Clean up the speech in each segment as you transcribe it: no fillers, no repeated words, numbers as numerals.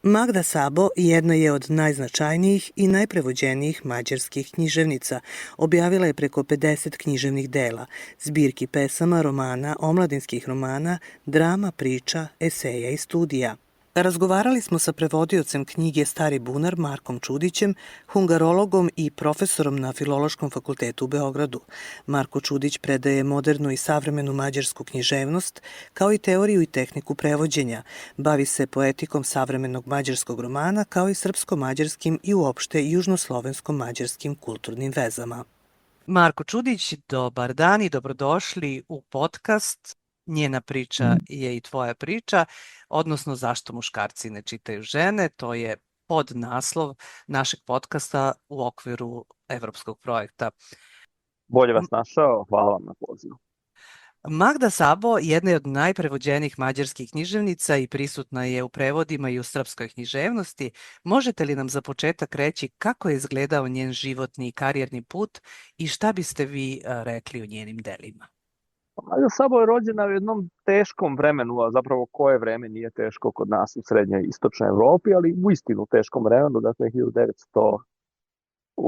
Magda Sabo jedna je od najznačajnijih i najprevođenijih mađarskih književnica. Objavila je preko 50 književnih dela, zbirki pesama, romana, omladinskih romana, drama, priča, eseja i studija. Razgovarali smo sa prevodiocem knjige Stari bunar Markom Čudićem, hungarologom i profesorom na Filološkom fakultetu u Beogradu. Marko Čudić predaje modernu i savremenu mađarsku književnost, kao i teoriju i tehniku prevođenja. Bavi se poetikom savremenog mađarskog romana, kao i srpsko-mađarskim i uopšte južnoslovenskom-mađarskim kulturnim vezama. Marko Čudić, dobar dan i dobrodošli u podcast. Njena priča je i tvoja priča, odnosno zašto muškarci ne čitaju žene. To je podnaslov našeg podcasta u okviru evropskog projekta. Bolje vas našao, hvala vam na pozivu. Magda Sabo jedna je od najprevođenijih mađarskih književnica i prisutna je u prevodima i u srpskoj književnosti. Možete li nam za početak reći kako je izgledao njen životni i karijerni put i šta biste vi rekli o njenim delima? Magda Sabo je rođena u jednom teškom vremenu, a zapravo koje vreme nije teško kod nas u srednjoj i istočnoj Evropi, ali u istinu teškom vremenu, dakle 1900,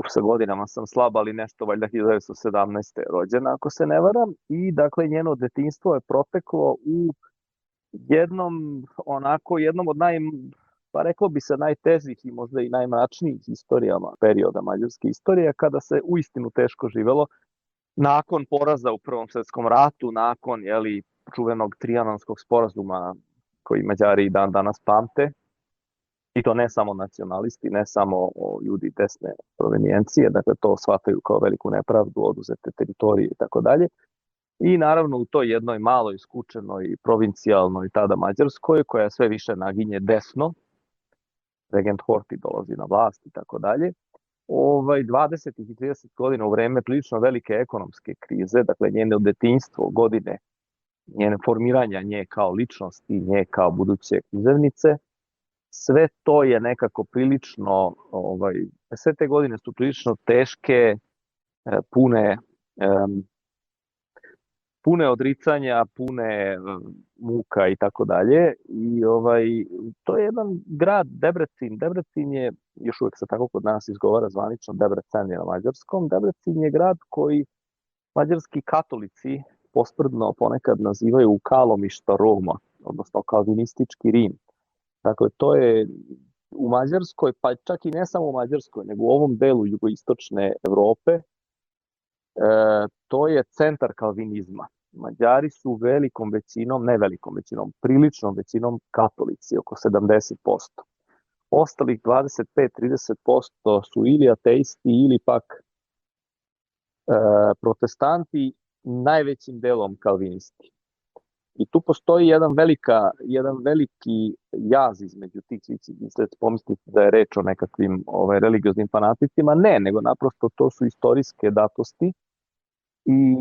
sa godinama sam slab, ali nešto valjda 1917. je rođena, ako se ne varam, i dakle njeno detinjstvo je proteklo u jednom od pa reklo bi se najtežih i možda i najmračnijih istorijama perioda mađarske istorije, kada se uistinu teško živelo. Nakon poraza u Prvom svetskom ratu, nakon čuvenog Trijanonskog sporazuma koji Mađari i dan danas pamte, i to ne samo nacionalisti, ne samo ljudi desne provenijencije, dakle to shvataju kao veliku nepravdu, oduzete teritorije i tako dalje. I naravno u toj jednoj maloj, skučenoj, provincijalnoj tada Mađarskoj, koja sve više naginje desno, regent Horthy dolazi na vlast i tako dalje, 20. i 30 godina u vreme prilično velike ekonomske krize, dakle njene detinjstvo, godine, njene formiranja nje kao ličnosti, nje kao buduće književnice, sve to je nekako prilično, sve te godine su prilično teške, pune odricanja, pune muka i tako dalje. I to je jedan grad, Debrecin. Debrecin je, još uvijek se tako kod nas izgovara zvanično Debrecen na mađarskom. Debrecin je grad koji mađarski katolici posprdno ponekad nazivaju Kalomišta Roma, odnosno kalvinistički Rim. Dakle, to je u Mađarskoj, pa čak i ne samo u Mađarskoj, nego u ovom delu jugoistočne Evrope, to je centar kalvinizma. Mađari su priličnom većinom katolici, oko 70%. Ostalih 25-30% su ili ateisti ili pak protestanti, najvećim delom kalvinisti. I tu postoji jedan veliki jaz između tih, pomisliti da je reč o nekakvim religioznim fanaticima. Ne, nego naprosto to su istorijske datosti i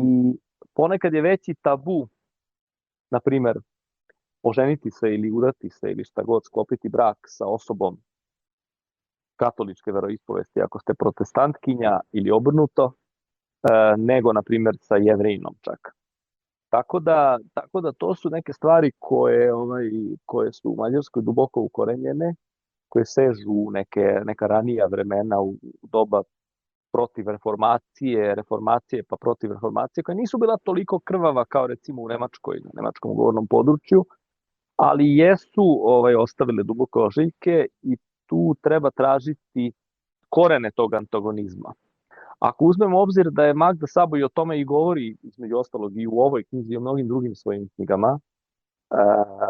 ponekad je veći tabu, na primer, oženiti se ili udati se ili šta god, sklopiti brak sa osobom katoličke veroispovesti ako ste protestantkinja ili obrnuto, nego, na primer, sa Jevrejinom čak. Tako da to su neke stvari koje su u Mađarskoj duboko ukorenjene, koje sežu u neka ranija vremena, u doba protiv reformacije pa protiv reformacije, koja nisu bila toliko krvava kao recimo u Nemačkoj, na nemačkom govornom području, ali jesu ostavile duboke ožiljke i tu treba tražiti korene tog antagonizma. Ako uzmemo obzir da je Magda Sabo i o tome i govori, između ostalog i u ovoj knjizi i u mnogim drugim svojim knjigama,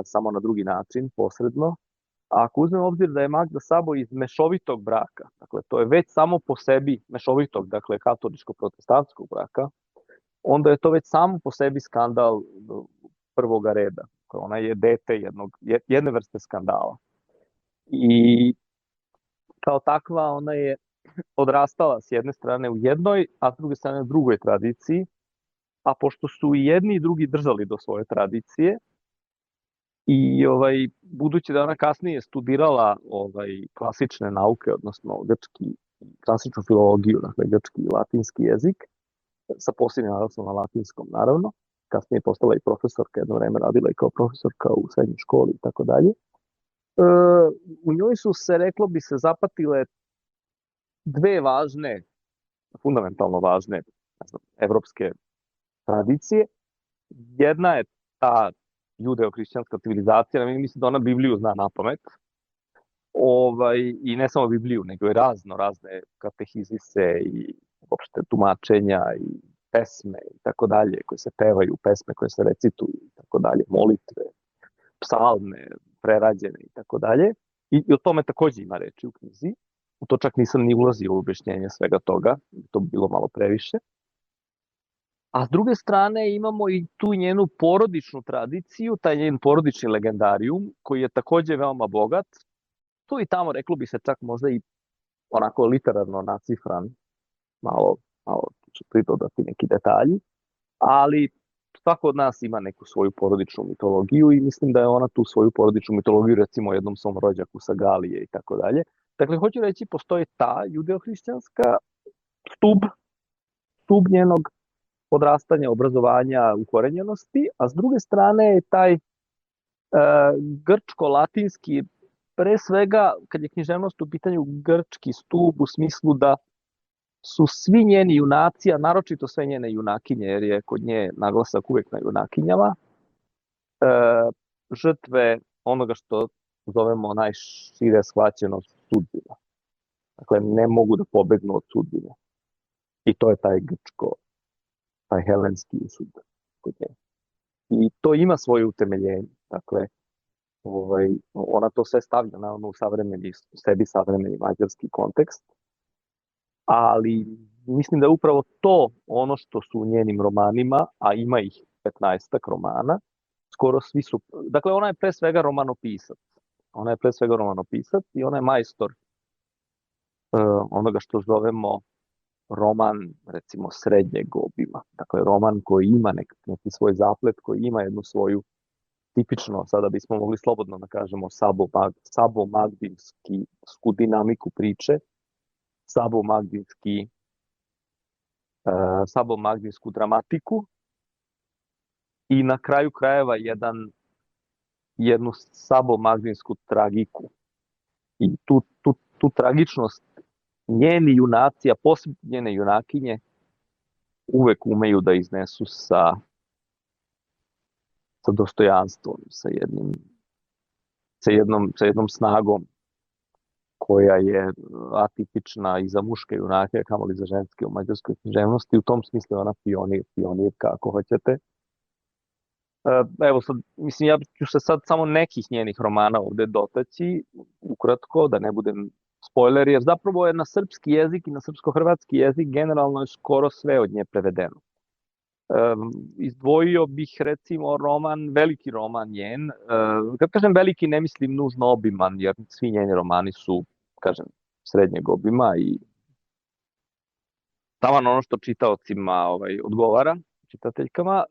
samo na drugi način, posredno, ako uzmemo obzir da je Magda Sabo iz mešovitog braka, dakle to je već samo po sebi mešovitog, dakle katoličko-protestantskog braka, onda je to već samo po sebi skandal prvoga reda. Ona je dete jedne vrste skandala. I kao takva ona je odrastala s jedne strane u jednoj, a s druge strane u drugoj tradiciji, a pošto su i jedni i drugi držali do svoje tradicije, i budući da ona kasnije studirala klasične nauke, odnosno klasičnu filologiju, dakle grčki i latinski jezik, sa posebnim naglasom na latinskom, naravno, kasnije je postala i profesorka, jedno vreme radila i kao profesorka u srednjoj školi i tako dalje, U njoj su se, reklo bi se, zapatile dve važne, fundamentalno važne, ne znam, evropske tradicije. Jedna je ta judeo-hrišćanska civilizacija, mislim da ona Bibliju zna na pamet, i ne samo Bibliju, nego i razne katehizise i uopšte tumačenja i pesme i tako dalje, koje se pevaju, pesme koje se recituju i tako dalje, molitve, psalme, prerađene i tako dalje. I o tome takođe ima reči u knjizi. U to čak nisam ni ulazio u objašnjenje svega toga, to bi bilo malo previše. A s druge strane imamo i tu njenu porodičnu tradiciju, taj njen porodični legendarijum, koji je takođe veoma bogat. Tu i tamo, reklo bi se, čak možda i onako literarno nacifran, malo ću pridodati neki detalji, ali svako od nas ima neku svoju porodičnu mitologiju i mislim da je ona tu svoju porodičnu mitologiju recimo jednom svom rođaku sa Galije i tako dalje. Dakle, hoću reći, postoji ta judeo-hrišćanska stub njenog odrastanja, obrazovanja, ukorenjenosti, a s druge strane je taj grčko-latinski, pre svega, kad je književnost u pitanju, grčki stub u smislu da su svi njeni junaci, a naročito sve njene junakinje, jer je kod nje naglasak uvek na junakinjama, žrtve onoga što zovemo najšire shvaćeno sudbina. Dakle, ne mogu da pobegnu od sudbine. I to je taj helenski sud kod nje. I to ima svoje utemeljenje. Dakle, ona to sve stavlja naravno u sebi savremeni mađarski kontekst, ali mislim da je upravo to ono što su u njenim romanima, a ima ih 15 romana, skoro svi su, dakle ona je pre svega romanopisac. Ona je pre svega romanopisac i ona je majstor onoga što zovemo roman, recimo, srednjeg obima. Dakle, roman koji ima neki svoj zaplet, koji ima jednu svoju tipično, sada bismo mogli slobodno da kažemo, sabomagdinsku dinamiku priče, sabomagdinsku dramatiku i na kraju krajeva jednu sabomagdinsku tragiku. I tu tragičnost njeni junaci, a posebno njene junakinje, uvek umeju da iznesu sa dostojanstvom, sa jednom snagom koja je atipična i za muške junake, kamoli za ženske u mađarskoj književnosti. U tom smislu je ona pionirka, ako hoćete. Evo sad, mislim, ja ću se sad samo nekih njenih romana ovde dotaći, ukratko, da ne budem spoiler, jer zapravo je na srpski jezik i na srpsko-hrvatski jezik generalno je skoro sve od nje prevedeno. Izdvojio bih recimo veliki roman njen, kad kažem veliki ne mislim nužno obiman, jer svi njeni romani su, kažem, srednjeg obima i taman ono što čitaocima odgovara, čitateljkama,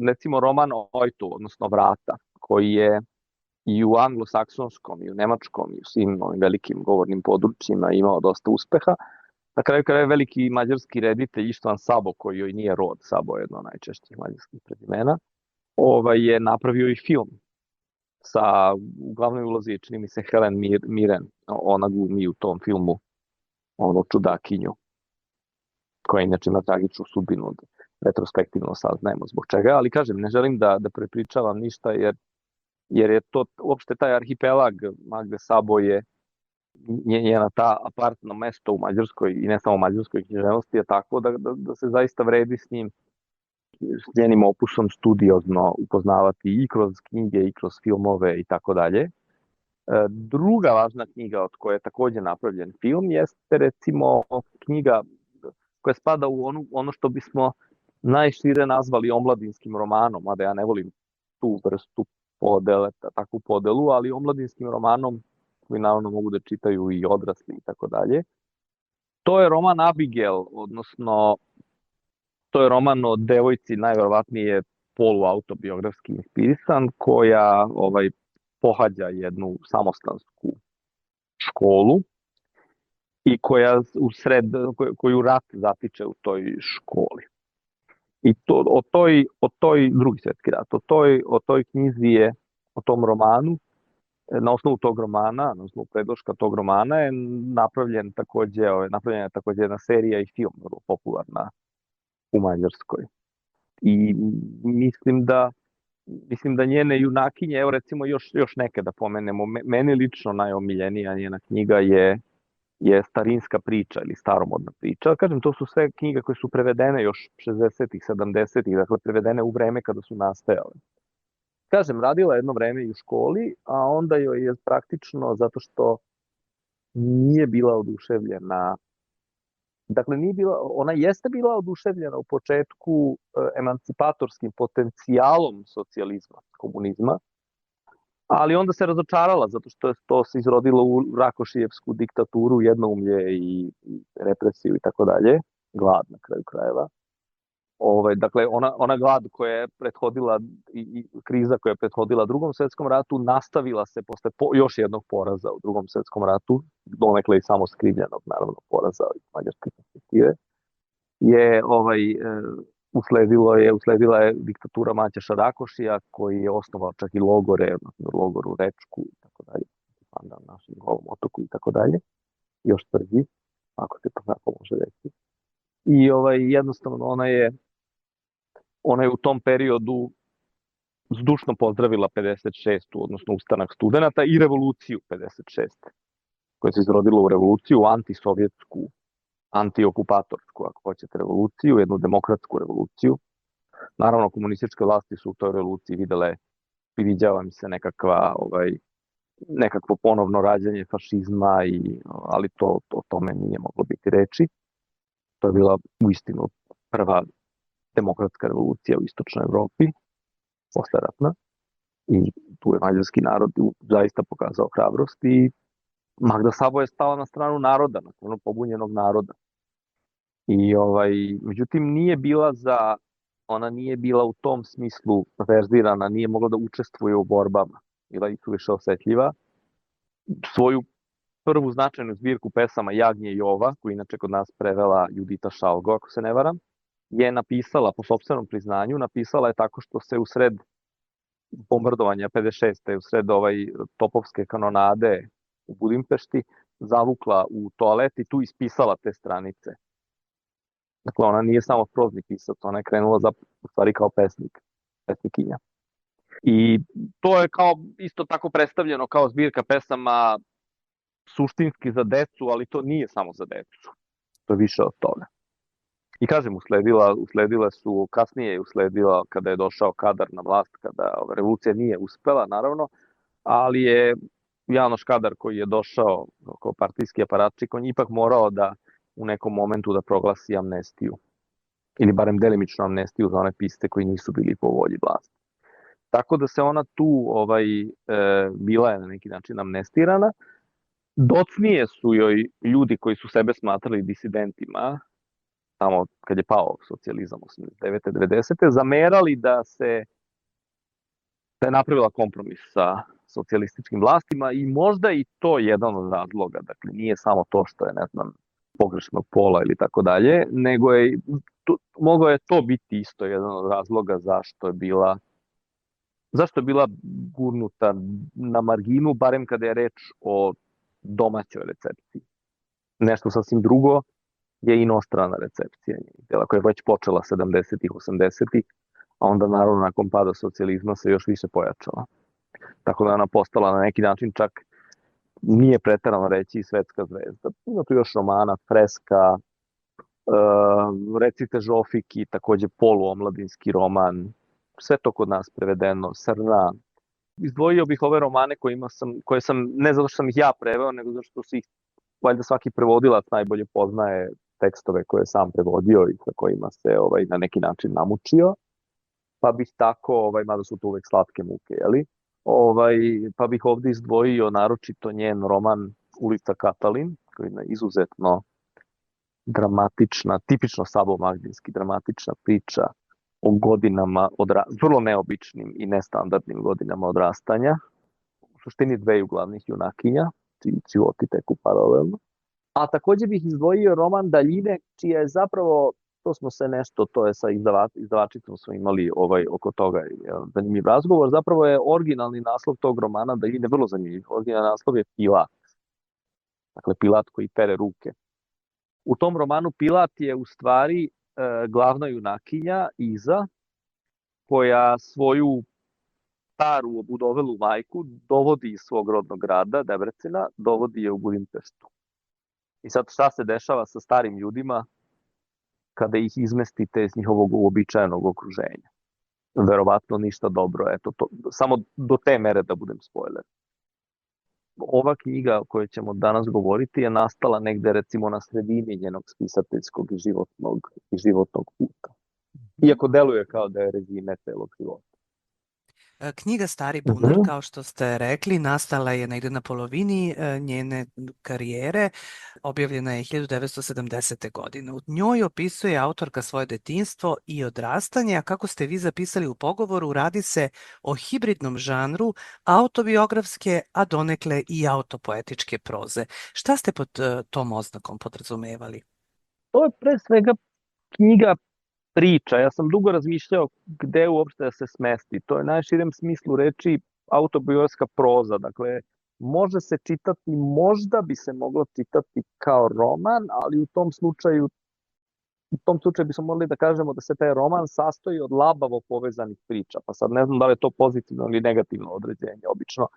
recimo roman Ojtu, odnosno Vrata, koji je i u anglosaksonskom, i u nemačkom, i u svim ovim velikim govornim područjima imao dosta uspeha. Na kraju kraja veliki mađarski reditelj Istvan Sabo, koji joj nije rod, Sabo je jedno od najčešćih mađarskih prezimena, je napravio i film. U glavnoj ulozi je, čini mi se, Helen Mirren. Ona glumi u tom filmu onu čudakinju, koja inače ima tragičnu sudbinu, retrospektivno saznajemo zbog čega, ali kažem, ne želim da prepričavam ništa, jer je to, uopšte taj arhipelag Magde Sabo je njena ta apartno mesto u mađarskoj i ne samo mađarskoj književnosti je tako da se zaista vredi s njenim opusom studiozno upoznavati i kroz knjige i kroz filmove i tako dalje. Druga važna knjiga od koje je takođe napravljen film jeste recimo knjiga koja spada u ono što bismo najšire nazvali omladinskim romanom, mada ja ne volim tu vrstu takvu podelu, ali omladinskim romanom koji naravno mogu da čitaju i odrasli i tako dalje. To je roman Abigail, odnosno to je roman o devojci, najverovatnije poluautobiografski inspirisan, koja pohađa jednu samostansku školu i koju rat zatiče u toj školi. I drugi svjetski rat, o toj knjizi je, o tom romanu, na osnovu tog romana, na osnovu predloška tog romana je napravljena je takođe jedna serija i film vrlo popularna u Mađarskoj. I mislim da njene junakinje, evo recimo još neke da pomenemo, meni lično najomiljenija njena knjiga je Starinska priča ili Staromodna priča. Kažem, to su sve knjige koje su prevedene još 60-ih, 70-ih, dakle prevedene u vreme kada su nastajale. Kažem, radila jedno vreme i u školi, a onda joj je praktično zato što nije bila oduševljena. Dakle, ona jeste bila oduševljena u početku emancipatorskim potencijalom socijalizma, komunizma, ali onda se razočarala zato što je to se izrodilo u Rakošijevsku diktaturu, jednoumlje i represiju i tako dalje, glad na kraju krajeva. Dakle, ona glad koja je prethodila i kriza koja je prethodila Drugom svetskom ratu nastavila se posle još jednog poraza u Drugom svetskom ratu, donekle i samo skrivljenog, naravno, poraza iz mađarske perspektive, usledila je diktatura Maćeša Rakošija, koji je osnovao čak i logor u Rečku i tako dalje, na našem Golom otoku i tako dalje, još tvrdi, ako se to tako može reći. I jednostavno ona je u tom periodu zdušno pozdravila 56. odnosno ustanak studenta i revoluciju 56. koja se izrodila u revoluciju, antisovjetsku, antiokupatorsku, ako hoćete, revoluciju, jednu demokratsku revoluciju. Naravno, komunističke vlasti su u toj revoluciji priviđava mi se nekakvo ponovno rađanje fašizma, ali o tome nije moglo biti reči. To je bila uistinu prva demokratska revolucija u istočnoj Evropi, posleratna, i tu je mađarski narod zaista pokazao hrabrost i Magda Sabo je stala na stranu naroda, na stranu pobunjenog naroda. I međutim ona nije bila u tom smislu verzirana, nije mogla da učestvuje u borbama, bila je suviše osetljiva. Svoju prvu značajnu zbirku pesama Jagnje Jova, koju inače kod nas prevela Judita Šalgo, ako se ne varam, je napisala, po sopstvenom priznanju, napisala je tako što se usred bombardovanja 56. usred topovske kanonade u Budimpešti zavukla u toalet i tu ispisala te stranice. Dakle, ona nije samo prozni pisac, ona je krenula u stvari kao pesnikinja. I to je isto tako predstavljeno kao zbirka pesama suštinski za decu, ali to nije samo za decu. To je više od toga. I kažem, kasnije je usledila kada je došao Kadar na vlast, kada revolucija nije uspela, naravno, ali je Janoš Kadar, koji je došao kao partijski aparatčik, on je ipak morao da u nekom momentu da proglasi amnestiju. Ili barem delimičnu amnestiju za one piste koji nisu bili po volji vlasti. Tako da se ona tu bila je na neki način amnestirana. Docnije su joj ljudi koji su sebe smatrali disidentima, tamo kad je pao socijalizam 89. 90. zamerali da je napravila kompromis sa socijalističkim vlastima i možda i to jedan od razloga. Dakle, nije samo to što je, ne znam, pogrešnog pola ili tako dalje, nego mogao je to biti isto jedan od razloga zašto je bila gurnuta na marginu, barem kada je reč o domaćoj recepciji. Nešto sasvim drugo je inostrana recepcija dela koja je već počela 70-ih, 80-ih, a onda naravno nakon pada socijalizma se još više pojačala. Tako da ona postala na neki način čak, nije preterano reći, svetska zvezda. Ima tu još romana, Freska, Recite Žofiki, takođe poluomladinski roman, sve to kod nas prevedeno, Srna. Izdvojio bih ove romane koje sam, ne zato što sam ih ja preveo, nego zato što valjda svaki prevodilac najbolje poznaje tekstove koje je sam prevodio i sa kojima se na neki način namučio, pa bih tako, mada su to uvek slatke muke, jeli? Pa bih ovde izdvojio naročito njen roman Ulica Katalin, koji je izuzetno dramatična, tipično Sabo-magdinski dramatična priča o godinama, vrlo neobičnim i nestandardnim godinama odrastanja, u suštini dveju glavnih junakinja, čiji životi teku paralelno. A takođe bih izdvojio roman Daljine, čija je zapravo to smo se nešto, to je sa izdavačicom smo imali oko toga zanimljiv razgovor. Zapravo je originalni naslov tog romana, da ide vrlo zanimljiv. Originalni naslov je Pilat. Dakle, Pilat koji pere ruke. U tom romanu Pilat je u stvari glavna junakinja Iza, koja svoju staru obudovelu majku dovodi iz svog rodnog grada, Debrecina, dovodi je u Budimpeštu. I sad šta se dešava sa starim ljudima kada ih izmestite iz njihovog uobičajenog okruženja? Verovatno ništa dobro, eto, samo do te mere da budem spoiler. Ova knjiga o kojoj ćemo danas govoriti je nastala negde recimo na sredini njenog spisateljskog i životnog puta. Iako deluje kao da je rezime celog života. Knjiga Stari bunar, kao što ste rekli, nastala je negde na polovini njene karijere, objavljena je 1970. godine. U njoj opisuje autorka svoje detinjstvo i odrastanje, a kako ste vi zapisali u pogovoru, radi se o hibridnom žanru autobiografske, a donekle i autopoetičke proze. Šta ste pod tom oznakom podrazumevali? To je pre svega knjiga priča. Ja sam dugo razmišljao gde uopšte da se smesti. To je najširem smislu reči autobiografska proza. Dakle, može se čitati, možda bi se moglo čitati kao roman, ali u tom slučaju bismo mogli da kažemo da se taj roman sastoji od labavo povezanih priča. Pa sad ne znam da li je to pozitivno ili negativno određenje. Obično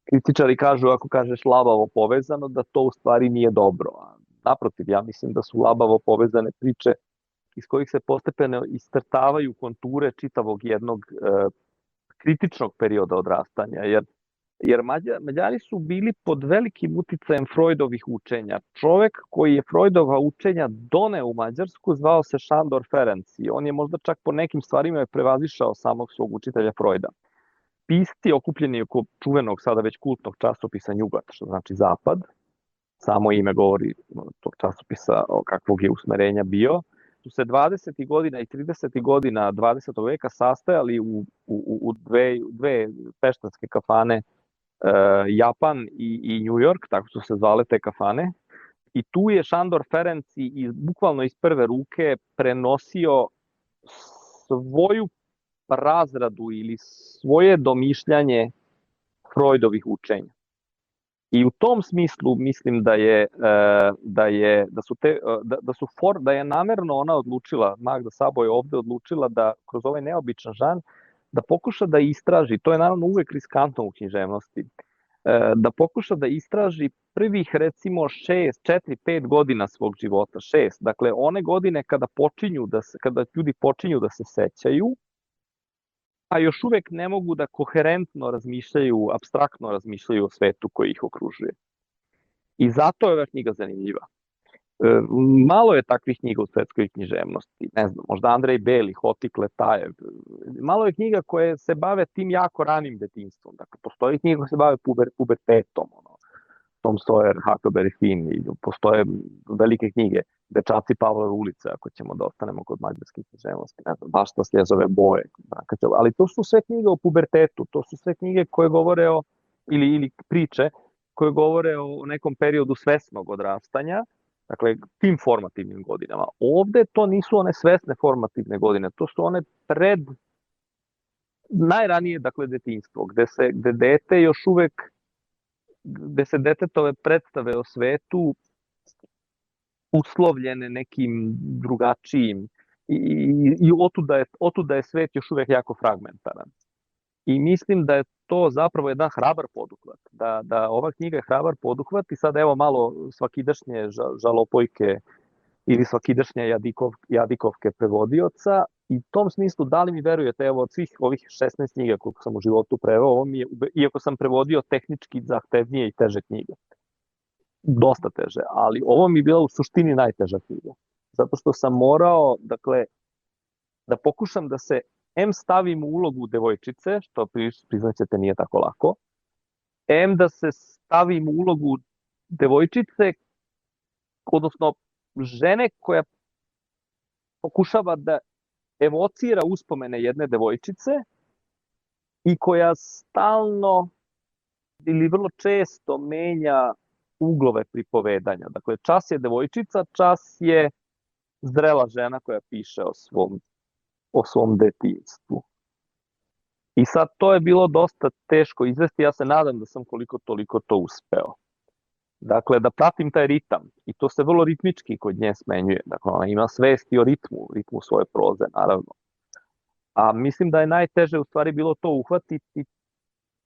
kritičari kažu, ako kažeš labavo povezano, da to u stvari nije dobro. A naprotiv, ja mislim da su labavo povezane priče iz kojih se postepeno iscrtavaju konture čitavog jednog kritičnog perioda odrastanja, jer Mađari su bili pod velikim uticajem Freudovih učenja. Čovek koji je Freudova učenja doneo u Mađarsku zvao se Šandor Ferenc i on je možda čak po nekim stvarima prevazišao samog svog učitelja Freuda. Pisci okupljeni oko čuvenog, sada već kultnog časopisa Njugat, što znači Zapad, samo ime govori tog časopisa kakvog je usmerenja bio, su se 20. godina i 30. godina 20. veka sastajali u dve peštanske kafane, Japan i New York, tako su se zvale te kafane. I tu je Šandor Ferenc bukvalno iz prve ruke prenosio svoju razradu ili svoje domišljanje Freudovih učenja. I u tom smislu mislim da je namerno ona odlučila, Magda Sabo je ovde odlučila da kroz ovaj neobičan žanr da pokuša da istraži, to je naravno uvek riskantno u književnosti, da pokuša da istraži prvih recimo 4-5 godina svog života, 6, dakle one godine kada ljudi počinju da se sećaju, a još uvek ne mogu da koherentno razmišljaju, apstraktno razmišljaju o svetu koji ih okružuje. I zato je ova knjiga zanimljiva. Malo je takvih knjiga u svetskoj književnosti, ne znam, možda Andrej Beli, Hotik Letajev, malo je knjiga koje se bave tim jako ranim detinjstvom, dakle, postoji knjiga koje se bave pubertetom, Tom Sawyer, Huckleberry Finn, i postoje velike knjige, Dečaci Pavlove ulice, ako ćemo da ostanemo kod mađarske književnosti, ne znam, Bašta Sljezove boje, ali to su sve knjige o pubertetu, to su sve knjige koje govore ili priče koje govore o nekom periodu svesnog odrastanja, dakle, tim formativnim godinama. Ovde to nisu one svesne formativne godine, to su one najranije, dakle, detinjstvo, gde dete još uvek, gde se detetove predstave o svetu uslovljene nekim drugačijim i otuda je svet još uvek jako fragmentaran. I mislim da je to zapravo jedan hrabar poduhvat, da ova knjiga je hrabar poduhvat i sad evo malo svakidašnje žalopojke ili svakidašnje jadikovke prevodioca i u tom smislu da li mi verujete, evo od svih ovih 16 knjiga koliko sam u životu preveo, ovo mi je, iako sam prevodio tehnički zahtevnije i teže knjige, dosta teže, ali ovo mi je bila u suštini najteža knjiga, zato što sam morao, dakle, da pokušam da se stavim u ulogu devojčice, što priznaćete nije tako lako, da se stavim u ulogu devojčice, odnosno žene koja pokušava da evocira uspomene jedne devojčice i koja stalno ili vrlo često menja uglove pripovedanja. Dakle, čas je devojčica, čas je zrela žena koja piše o svom detinjstvu. I sad to je bilo dosta teško izvesti, ja se nadam da sam koliko toliko to uspeo. Dakle, da pratim taj ritam i to se vrlo ritmički kod nje smenjuje. Dakle, ona ima svesti o ritmu svoje proze, naravno. A mislim da je najteže u stvari bilo to uhvatiti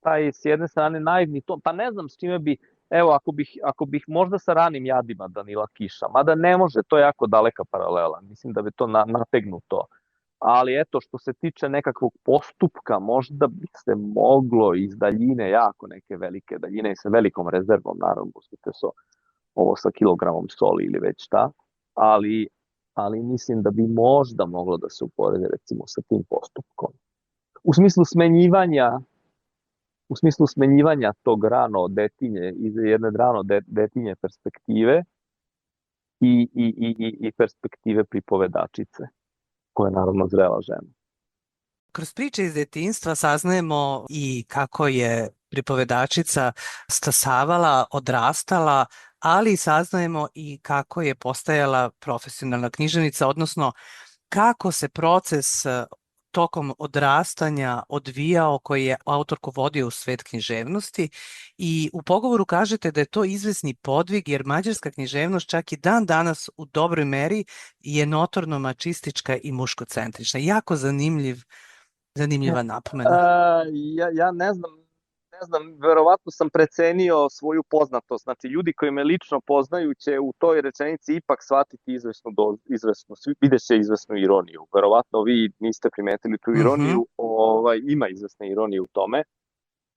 taj s jedne strane naivni ton, pa ne znam s čime bi, evo ako bih možda sa ranim jadima Danila Kiša, mada ne može, to je jako daleka paralela, mislim da bi to nategnuto. Ali eto, što se tiče nekakvog postupka, možda bi se moglo iz daljine, jako neke velike daljine i sa velikom rezervom, naravno, pustite ovo sa kilogramom soli ili već šta, ali mislim da bi možda moglo da se uporede recimo sa tim postupkom. U smislu smenjivanja tog rano detinje, iz jedne rano detinje perspektive i perspektive pripovedačice, koja je naravno zrela žena. Kroz priče iz detinjstva saznajemo i kako je pripovedačica stasavala, odrastala, ali saznajemo i kako je postajala profesionalna književnica, odnosno kako se proces tokom odrastanja odvijao koji je autorku vodio u svet književnosti i u pogovoru kažete da je to izvesni podvig jer mađarska književnost čak i dan danas u dobroj meri je notorno mačistička i muškocentrična. Jako zanimljiva napomena. Ja ne znam, verovatno sam precenio svoju poznatost. Znači, ljudi koji me lično poznaju će u toj rečenici ipak shvatiti vidjet će izvesnu ironiju. Verovatno vi niste primetili tu ironiju, ima izvesne ironije u tome.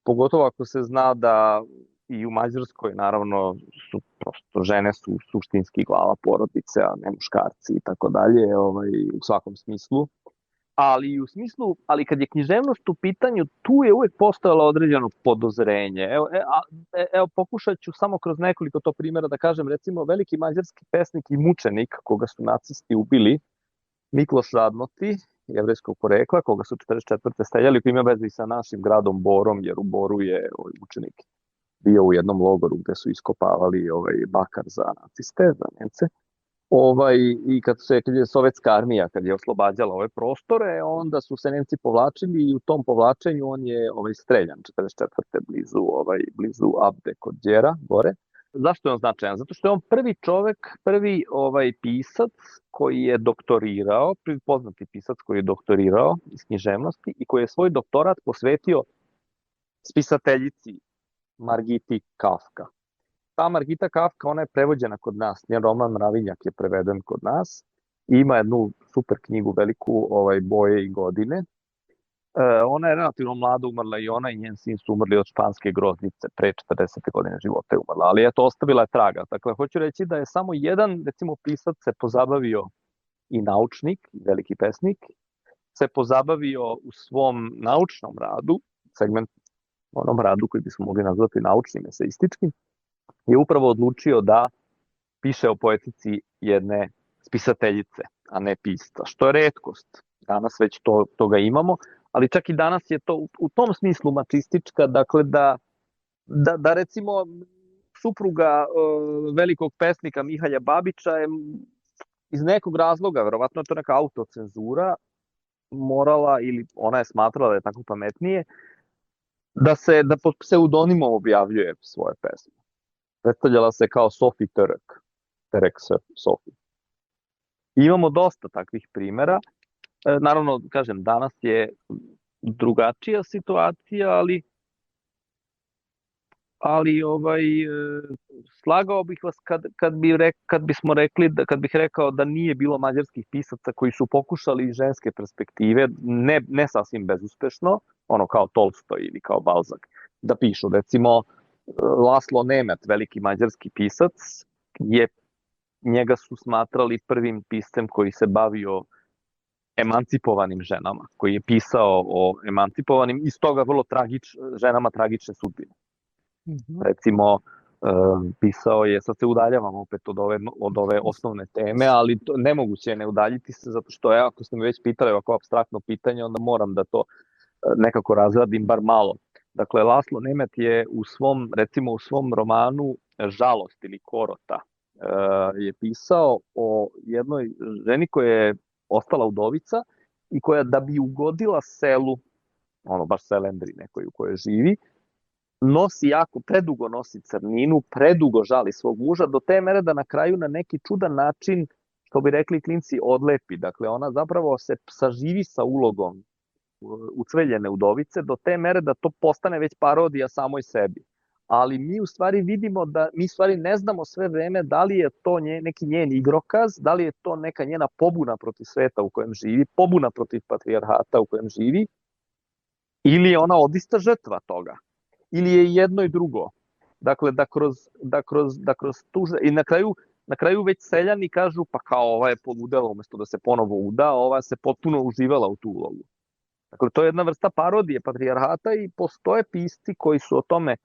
Pogotovo ako se zna da i u Mađarskoj, naravno, žene su suštinski glava porodice, a ne muškarci i tako dalje, u svakom smislu. Ali kad je književnost u pitanju, tu je uvek postojalo određeno podozrenje. Evo pokušat ću samo kroz nekoliko to primjera da kažem, recimo veliki mađarski pesnik i mučenik koga su nacisti ubili, Mikloš Radnoti, jevrejskog porekla, koga su 1944. streljali, koji ima veze i sa našim gradom Borom, jer u Boru je učenik bio u jednom logoru gde su iskopavali bakar za naciste, za Nemce. I kad je sovjetska armija, kad je oslobađala ove prostore, onda su se Nemci povlačili i u tom povlačenju on je streljan 44. blizu Abde kod Đera, gore. Zašto je on značajan? Zato što je on prvi pisac koji je doktorirao, prvi poznati pisac koji je doktorirao iz književnosti i koji je svoj doktorat posvetio spisateljici Margiti Kafka. Ta Margita Kafka, ona je prevođena kod nas, njen roman Mravinjak je preveden kod nas i ima jednu super knjigu veliku, Boje i godine. Ona je relativno mlada umrla i ona i njen sin su umrli od španske groznice, pre 40. godine života je umrla, ali eto, ostavila je traga. Dakle, hoću reći da je samo jedan, recimo, pisac se pozabavio i naučnik, veliki pesnik, se pozabavio u svom naučnom radu, onom radu koji bismo mogli nazvati naučnim, eseističkim, je upravo odlučio da piše o poetici jedne spisateljice, a ne pisca, što je retkost. Danas već toga imamo, ali čak i danas je to u tom smislu mačistička, dakle da recimo supruga velikog pesnika Mihalja Babića je iz nekog razloga, verovatno je to neka autocenzura, morala, ili ona je smatrala da je tako pametnije, da pod pseudonimom objavljuje svoje pesme. Predstavljala se kao Sophie Terek Sophie. I imamo dosta takvih primera. Naravno, kažem, danas je drugačija situacija, ali slagao bih vas kad bih rekao da nije bilo mađarskih pisaca koji su pokušali iz ženske perspektive, ne sasvim bezuspešno, kao Tolstoj ili kao Balzac, da pišu. Recimo, Laslo Nemet, veliki mađarski pisac, njega su smatrali prvim piscem koji se bavio emancipovanim ženama, koji je pisao o emancipovanim i stoga vrlo ženama tragične sudbine. Recimo, pisao je, sad se udaljavam opet od ove osnovne teme, ali nemoguće je ne udaljiti se, zato što ako ste me već pitali ovako apstraktno pitanje, onda moram da to nekako razradim bar malo. Dakle, Laslo Nemet je u svom romanu Žalost ili Korota, je pisao o jednoj ženi koja je ostala udovica i koja da bi ugodila selu, ono baš selendri nekoj u kojoj živi, predugo nosi crninu, predugo žali svog muža, do te mere da na kraju na neki čudan način, što bi rekli klinci, odlepi. Dakle, ona zapravo se saživi sa ulogom ucveljene udovice, do te mere da to postane već parodija samoj sebi. Ali mi u stvari vidimo da, mi u stvari ne znamo sve vreme da li je to neki njen igrokaz, da li je to neka njena pobuna protiv sveta u kojem živi, pobuna protiv patrijarhata u kojem živi, ili je ona odista žrtva toga. Ili je jedno i drugo. Dakle, da kroz tuže... I na kraju već seljani kažu, pa kao ova je poludela umesto da se ponovo uda, ova se potpuno uživala u tu ulogu. Dakle, to je jedna vrsta parodije patrijarhata i postoje pisci koji su o tome,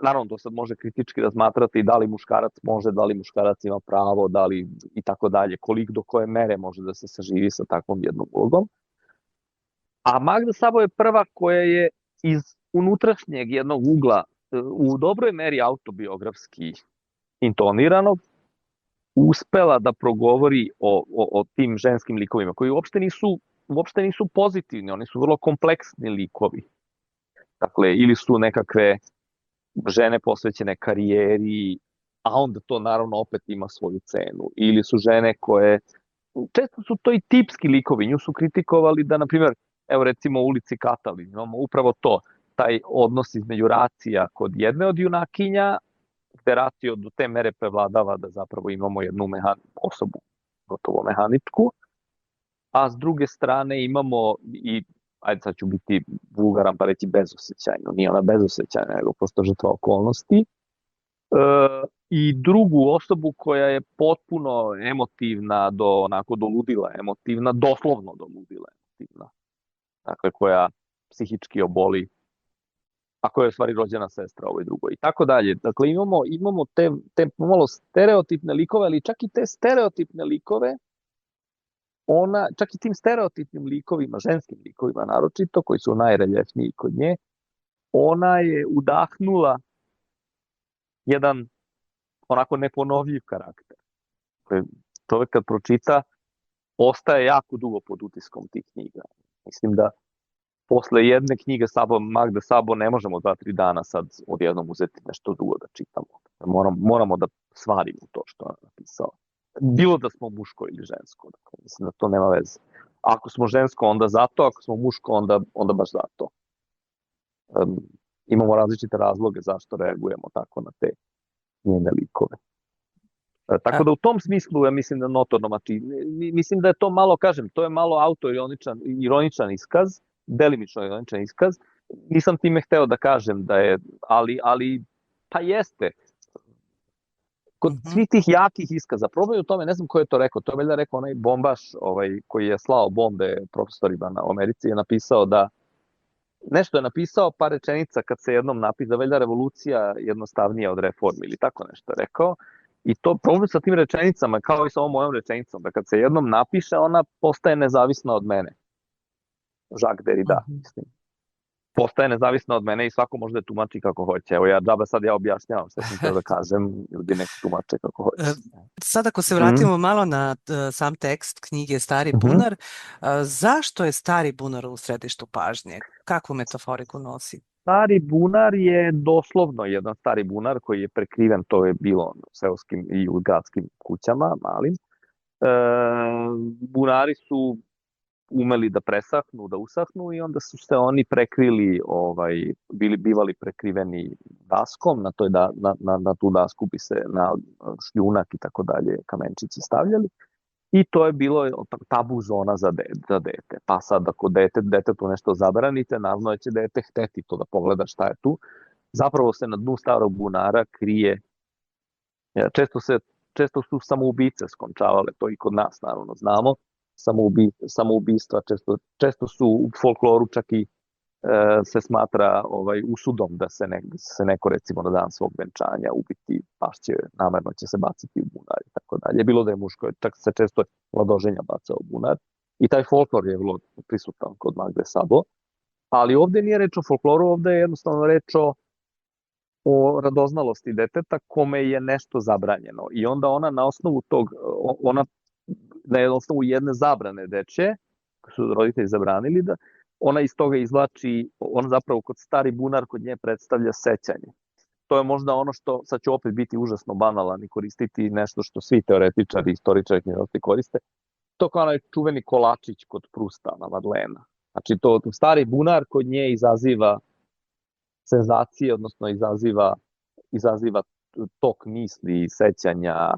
naravno to sad može kritički razmatrati da li muškarac može, da li muškarac ima pravo, da li i tako dalje, koliko do koje mere može da se saživi sa takvom jednom ulogom. A Magda Sabo je prva koja je iz unutrašnjeg jednog ugla u dobroj meri autobiografski intonirano uspela da progovori o tim ženskim likovima koji uopšte nisu pozitivni, oni su vrlo kompleksni likovi. Dakle, ili su nekakve žene posvećene karijeri, a onda to naravno opet ima svoju cenu. Ili su žene koje, često su to i tipski likovi, nju su kritikovali da, na primjer, evo recimo u ulici Katalin, imamo upravo to, taj odnos između Racija kod jedne od junakinja, gde Racio do te mere prevladava da zapravo imamo jednu osobu, gotovo mehaničku, a s druge strane imamo i, ajde sad ću biti vulgaran pa reći bezosećajno, nije ona bezosećajna, nego prosto žrtva okolnosti, i drugu osobu koja je potpuno emotivna do ludila emotivna, doslovno do ludila emotivna. Dakle, koja psihički oboli, a koja je u stvari rođena sestra ovoj drugoj i tako dalje. Dakle, imamo te malo stereotipne likove, ali čak i te stereotipne likove, čak i tim stereotipnim likovima, ženskim likovima naročito, koji su najreljefniji kod nje, ona je udahnula jedan onako neponovljiv karakter. Čovek kad pročita, ostaje jako dugo pod utiskom tih knjiga. Mislim da posle jedne knjige Magde Sabo ne možemo 2-3 dana sad odjednom uzeti nešto drugo da čitamo. Moramo da svarimo to što je napisao. Bilo da smo muško ili žensko. Dakle, mislim da to nema veze. Ako smo žensko, onda zato, ako smo muško, onda baš zato. Imamo različite razloge zašto reagujemo tako na te njene likove. Tako da u tom smislu ja mislim da notorno, mislim da je to malo, kažem, to je malo autoironičan iskaz, delimično ironičan iskaz. Nisam time hteo da kažem da je, ali pa jeste. Kod svih tih jakih iskaza, problem je u tome, ne znam ko je to rekao, to je valjda rekao onaj bombaš koji je slao bombe profesorima u Americi, je napisao da, nešto je napisao, par rečenica kad se jednom napiše, da valjda revolucija jednostavnija od reformi ili tako nešto je rekao. I to problem sa tim rečenicama, kao i sa ovom mojom rečenicom, da kad se jednom napiše, ona postaje nezavisna od mene. Jacques Derrida, mislim. Postaje nezavisna od mene i svako može da tumači kako hoće. Evo sad ja objašnjavam što sam htio da kažem, ljudi neki tumače kako hoće. Sad ako se vratimo malo na sam tekst knjige Stari bunar, zašto je Stari bunar u središtu pažnje? Kakvu metaforiku nosi? Stari bunar je doslovno jedan stari bunar koji je prekriven, to je bilo seoskim i u gradskim kućama, malim. Bunari su umeli da presahnu, da usahnu i onda su se oni prekrili, bivali prekriveni daskom, na tu dasku bi se na šljunak i tako dalje kamenčići stavljali. I to je bilo tabu zona za dete. Pa sad ako detetu nešto zabranite, naravno da će dete hteti to da pogleda šta je tu. Zapravo se na dnu starog bunara krije, često su samoubice skončavale, to i kod nas naravno znamo, samoubistva često su u folkloru čak i se smatra usudom da se neko recimo na dan svog venčanja ubiti, namerno će se baciti u bunar i tako dalje. Bilo da je muško, čak se često mladoženja baca u bunar i taj folklor je vrlo prisutan kod Magde Sabo, ali ovde nije reč o folkloru, ovde je jednostavno reč o o radoznalosti deteta kome je nešto zabranjeno. I onda ona na osnovu tog, ona na osnovu jedne zabrane dečje, koje su roditelji zabranili, da ona iz toga izvlači, on zapravo kod stari bunar kod nje predstavlja sećanje. To je možda ono što, sad ću opet biti užasno banalan i koristiti nešto što svi teoretičari, istoričari književnosti koriste, to kao onaj čuveni kolačić kod Prusta na Madlena. Znači, to stari bunar kod nje izaziva senzacije, odnosno izaziva tok misli i sećanja,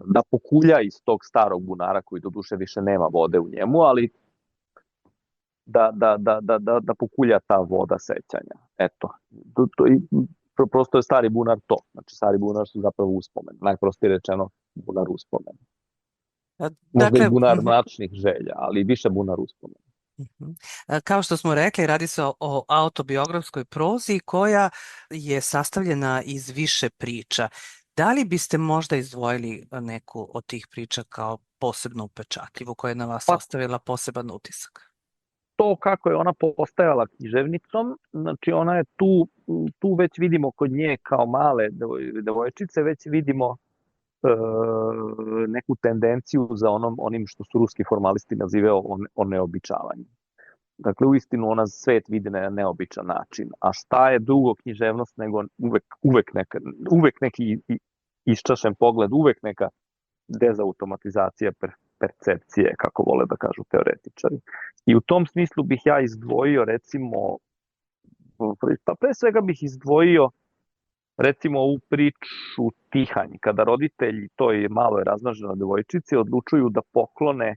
da pokulja iz tog starog bunara koji do duše više nema vode u njemu, ali da pokulja ta voda sećanja. Eto, prosto je stari bunar to. Znači, stari bunar su zapravo uspomen. Najprostije rečeno, bunar uspomen. Možda i bunar mračnih želja, ali više bunar uspomen. Kao što smo rekli, radi se o autobiografskoj prozi koja je sastavljena iz više priča. Da li biste možda izdvojili neku od tih priča kao posebno upečatljivu, koja je na vas ostavila poseban utisak? To kako je ona postajala književnicom, znači ona je tu već vidimo kod nje kao male devojčice, već vidimo neku tendenciju za onim što su ruski formalisti nazivaju o neobičavanju. Dakle, uistinu ona svet vidi na neobičan način. A šta je drugo književnost nego uvek neki iščašen pogled, uvek neka dezautomatizacija percepcije, kako vole da kažu teoretičari. I u tom smislu bih ja izdvojio, recimo, pa pre svega bih izdvojio recimo ovu priču Tihanj, kada roditelji toj maloj razmaženoj devojčici odlučuju da poklone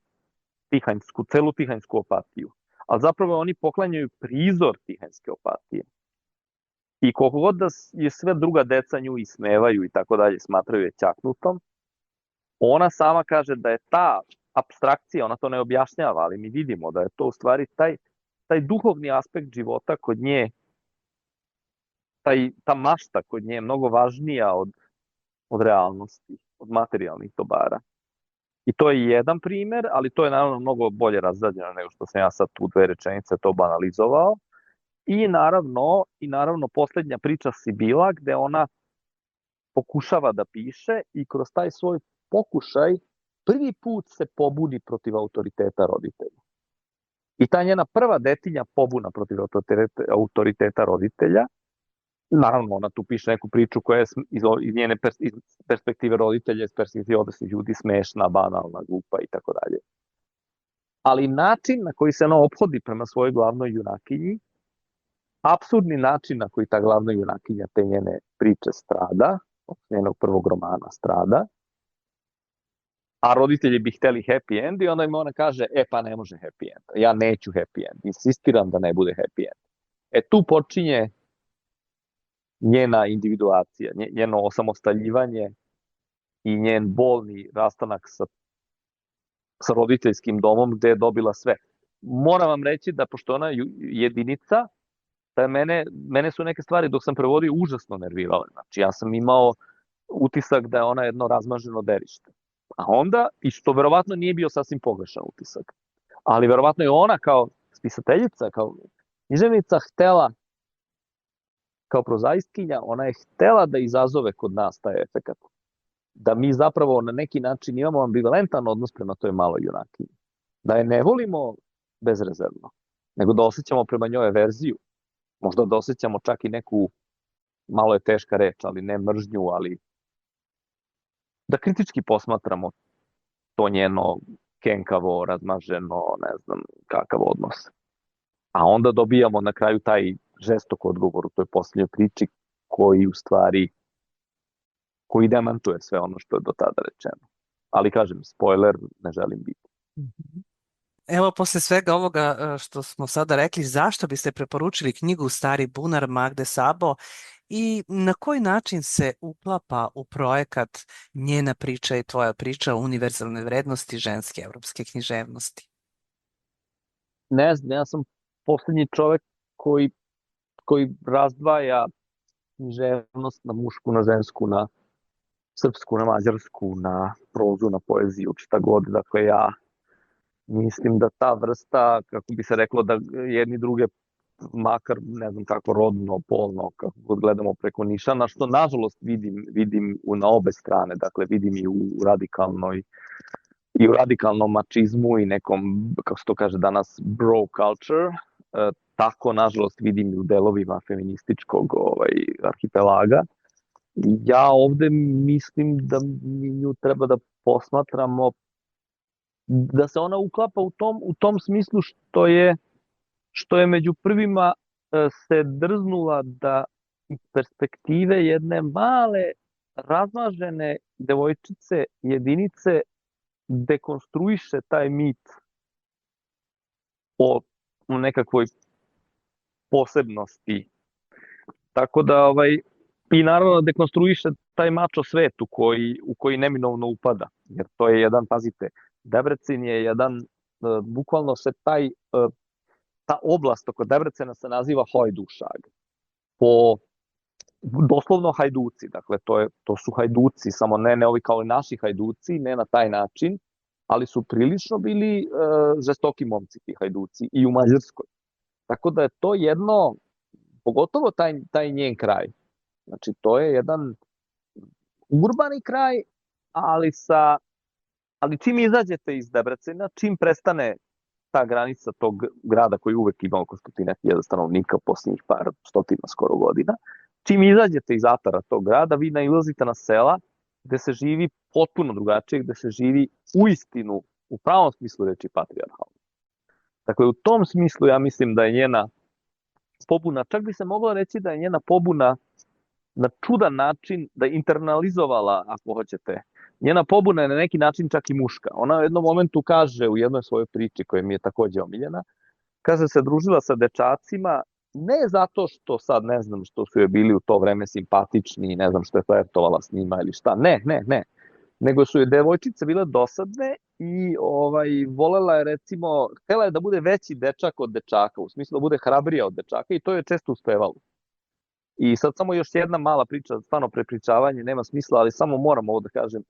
celu Tihanjsku opatiju. Ali zapravo oni poklanjaju prizor Tihanjske opatije. I koliko god da je sve druga deca nju ismevaju i tako dalje, smatraju je ćaknutom, ona sama kaže da je ta apstrakcija, ona to ne objašnjava, ali mi vidimo da je to u stvari taj duhovni aspekt života kod nje, ta mašta kod nje je mnogo važnija od realnosti, od materijalnih dobara. I to je jedan primer, ali to je naravno mnogo bolje razrađeno nego što sam ja sad u 2 rečenice to banalizovao. I naravno poslednja priča Sibila, gde ona pokušava da piše i kroz taj svoj pokušaj prvi put se pobuni protiv autoriteta roditelja. I ta njena prva detinja pobuna protiv autoriteta roditelja, naravno ona tu piše neku priču koja je iz njene perspektive roditelja, iz perspektive odraslih ljudi smešna, banalna, glupa i tako dalje. Ali način na koji se ona ophodi prema svojoj glavnoj junakinji, apsurdni način na koji ta glavna junakinja te njene priče strada, od njenog prvog romana strada, a roditelji bi hteli happy end i onda im ona kaže, pa ne može happy end, ja neću happy end, insistiram da ne bude happy end. Tu počinje njena individuacija, njeno osamostaljivanje i njen bolni rastanak sa roditeljskim domom gde je dobila sve. Moram vam reći da pošto ona jedinica, da mene su neke stvari dok sam prevodio užasno nervirale. Znači ja sam imao utisak da je ona jedno razmaženo derište. A onda, i što verovatno nije bio sasvim pogrešan utisak, ali verovatno je ona kao spisateljica, kao književnica htela, kao prozaistkinja, ona je htela da izazove kod nas taj efekat. Da mi zapravo na neki način imamo ambivalentan odnos prema toj maloj junakinji. Da je ne volimo bezrezervno, nego da osjećamo prema njoj averziju. Možda da osjećamo čak i neku, malo je teška reč, ali ne mržnju, ali da kritički posmatramo to njeno kenkavo, razmaženo, ne znam kakav odnos. A onda dobijamo na kraju taj žestok odgovor u toj posljednjoj priči koji demantuje sve ono što je do tada rečeno. Ali kažem, spoiler, ne želim biti. Evo, posle svega ovoga što smo sada rekli, zašto biste preporučili knjigu Stari bunar Magde Sabo i na koji način se uklapa u projekat njena priča i tvoja priča o univerzalnoj vrednosti ženske evropske književnosti? Ne znam, ja sam poslednji čovek koji razdvaja književnost na mušku, na žensku, na srpsku, na mađarsku, na prozu, na poeziju, šta god. Dakle, ja mislim da ta vrsta, kako bi se reklo, da jedni druge makar, ne znam kako, rodno, polno, kako god gledamo preko Nišana, što nažalost vidim na obe strane, dakle vidim i u radikalnom mačizmu i nekom, kako se to kaže danas, bro culture, tako nažalost vidim i u delovima feminističkog arhipelaga. Ja ovde mislim da mi nju treba da posmatramo, da se ona uklapa u tom smislu što je među prvima se drznula da iz perspektive jedne male, razmažene devojčice, jedinice, dekonstruiše taj mit o nekakvoj posebnosti. Tako da, i naravno dekonstruiše taj mačo svet u koji neminovno upada. Jer to je jedan, pazite, Debrecen je jedan, bukvalno se ta oblast oko Debrecena se naziva Hojdušag. Doslovno hajduci, dakle to su hajduci, samo ne ovi kao naši hajduci, ne na taj način, ali su prilično bili žestoki momci ti hajduci i u Mađarskoj. Tako da je to jedno, pogotovo taj njen kraj. Znači to je jedan urbani kraj, ali čim izađete iz Debrecena, čim prestane ta granica tog grada koji uvek ima oko 100.000 stanovnika posljednjih par stotina skoro godina, čim izađete iz atara tog grada, vi nailazite na sela gde se živi potpuno drugačije, gde se živi uistinu, u pravom smislu reči, patrijarhalno. Dakle, u tom smislu ja mislim da je njena pobuna, čak bi se moglo reći da je njena pobuna na čudan način da internalizovala, ako hoćete, njena pobuna je na neki način čak i muška. Ona u jednom momentu kaže u jednoj svojoj priči, koja mi je takođe omiljena, kaže se družila sa dečacima, ne zato što sad, ne znam, što su joj bili u to vreme simpatični, ne znam što je flertovala s njima ili šta, ne, nego su joj devojčice bile dosadne i volela je, recimo, htela je da bude veći dečak od dečaka, u smislu da bude hrabrija od dečaka i to je često uspevalo. I sad samo još jedna mala priča, stvarno prepričavanje, nema smisla, ali samo moram ovo da kažem,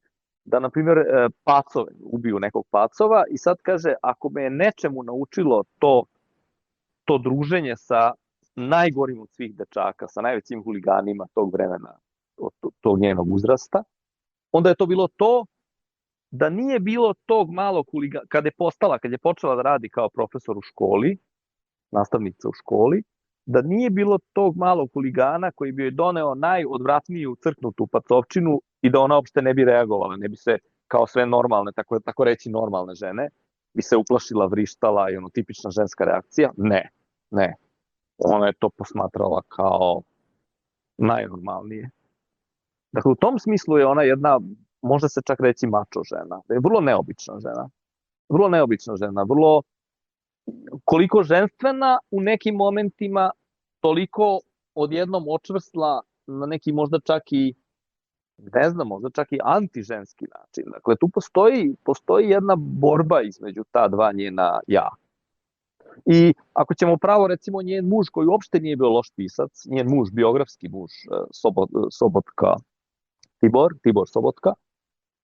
da, na primjer, pacove, ubiju nekog pacova i sad kaže, ako me je nečemu naučilo to druženje sa najgorim od svih dečaka, sa najvećim huliganima tog vremena, tog njenog uzrasta, onda je to bilo to da nije bilo tog malog huligana, kad je počela da radi kao profesor u školi, nastavnica u školi, da nije bilo tog malog huligana koji bi joj doneo najodvratniju crknutu pacovčinu i da ona uopšte ne bi reagovala, ne bi se kao sve normalne, tako reći normalne žene, bi se uplašila, vrištala i tipična ženska reakcija. Ne. Ona je to posmatrala kao najnormalnije. Dakle, u tom smislu je ona jedna, može se čak reći mačo žena, je vrlo neobična žena. Vrlo neobična žena, vrlo koliko ženstvena u nekim momentima, toliko odjednom očvrsla na neki možda čak i, ne znam, možda čak i antiženski način. Dakle, tu postoji jedna borba između ta dva njena ja. I ako ćemo pravo, recimo, njen muž, koji uopšte nije bio loš pisac, njen muž, biografski muž, Sobotka, Tibor Sobotka,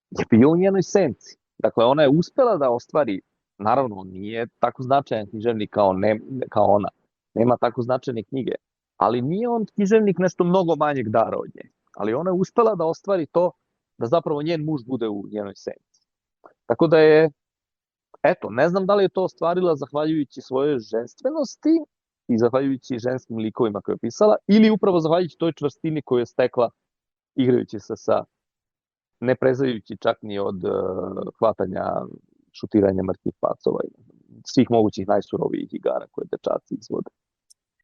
je bio u njenoj senci. Dakle, ona je uspela da ostvari, naravno, on nije tako značajan književnik kao ona, nema tako značajne knjige, ali nije on književnik nešto mnogo manjeg dara od nje. Ali ona je uspela da ostvari to da zapravo njen muž bude u njenoj senci. Tako da je, eto, ne znam da li je to ostvarila zahvaljujući svojoj ženstvenosti i zahvaljujući ženskim likovima koje je pisala, ili upravo zahvaljujući toj čvrstini koju je stekla igrajući se sa, ne prezajući čak ni od hvatanja, šutiranja mrtvih pacova i svih mogućih najsurovijih igara koje dečaci izvode.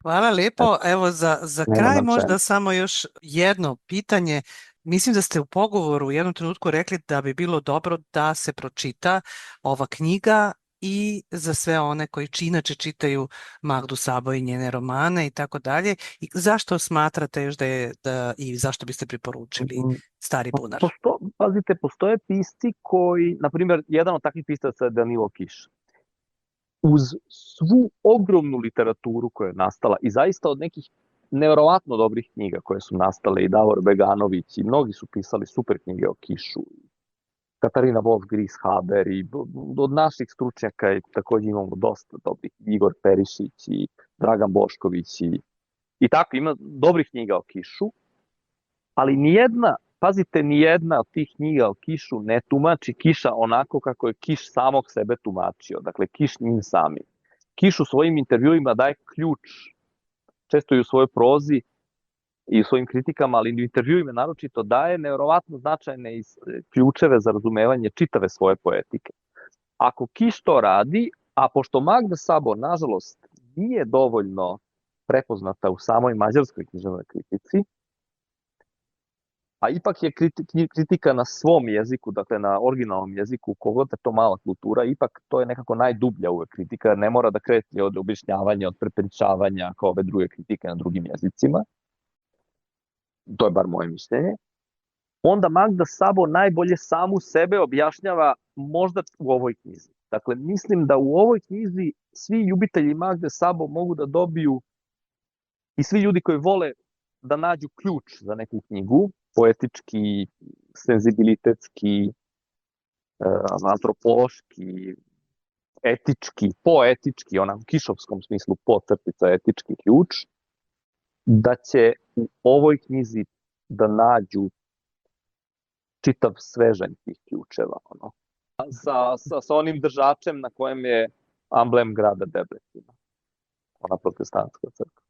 Hvala lepo. Evo za kraj možda samo još jedno pitanje. Mislim da ste u pogovoru u jednom trenutku rekli da bi bilo dobro da se pročita ova knjiga i za sve one koji inače čitaju Magdu Sabo i njene romane i tako dalje. I zašto smatrate još i zašto biste preporučili Stari bunar? Pazite, postoje pisci koji, na primjer, jedan od takvih pisaca je Danilo Kiš. Uz svu ogromnu literaturu koja je nastala i zaista od nekih neverovatno dobrih knjiga koje su nastale, i Davor Beganović i mnogi su pisali super knjige o Kišu, Katarina Wolf-Gries-Haber i od naših stručnjaka i takođe imamo dosta dobrih, Igor Perišić i Dragan Bošković i tako, ima dobrih knjiga o kišu, ali nijedna, pazite, nijedna od tih knjiga o kišu ne tumači kiša onako kako je kiš samog sebe tumačio, dakle kiš njim sami. Kiš u svojim intervjuima daje ključ, često i u svojoj prozi i u svojim kritikama, ali i u intervjuima naročito daje nevjerovatno značajne ključeve za razumevanje čitave svoje poetike. Ako Kiš to radi, a pošto Magda Sabo, nažalost, nije dovoljno prepoznata u samoj mađarskoj književnoj kritici, a ipak je kritika na svom jeziku, dakle na originalnom jeziku, kogod je to mala kultura, ipak to je nekako najdublja uvek kritika, ne mora da kreće od objašnjavanja, od prepričavanja kao ove druge kritike na drugim jezicima. To je bar moje mišljenje. Onda Magda Sabo najbolje samu sebe objašnjava možda u ovoj knjizi. Dakle, mislim da u ovoj knjizi svi ljubitelji Magde Sabo mogu da dobiju i svi ljudi koji vole da nađu ključ za neku knjigu, poetički, senzibilitetski, antropološki, etički, poetički, u kišovskom smislu podcrtica etički ključ, da će u ovoj knjizi da nađu čitav svežanj tih ključeva. Sa onim držačem na kojem je amblem grada Debrecina, ona protestantska crkva.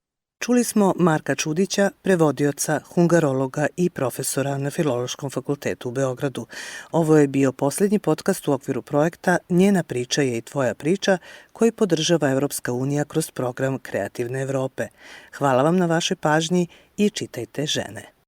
Čuli smo Marka Čudića, prevodioca, hungarologa i profesora na Filološkom fakultetu u Beogradu. Ovo je bio poslednji podcast u okviru projekta Njena priča je i tvoja priča, koji podržava Evropska unija kroz program Kreativne Evrope. Hvala vam na vašoj pažnji i čitajte žene.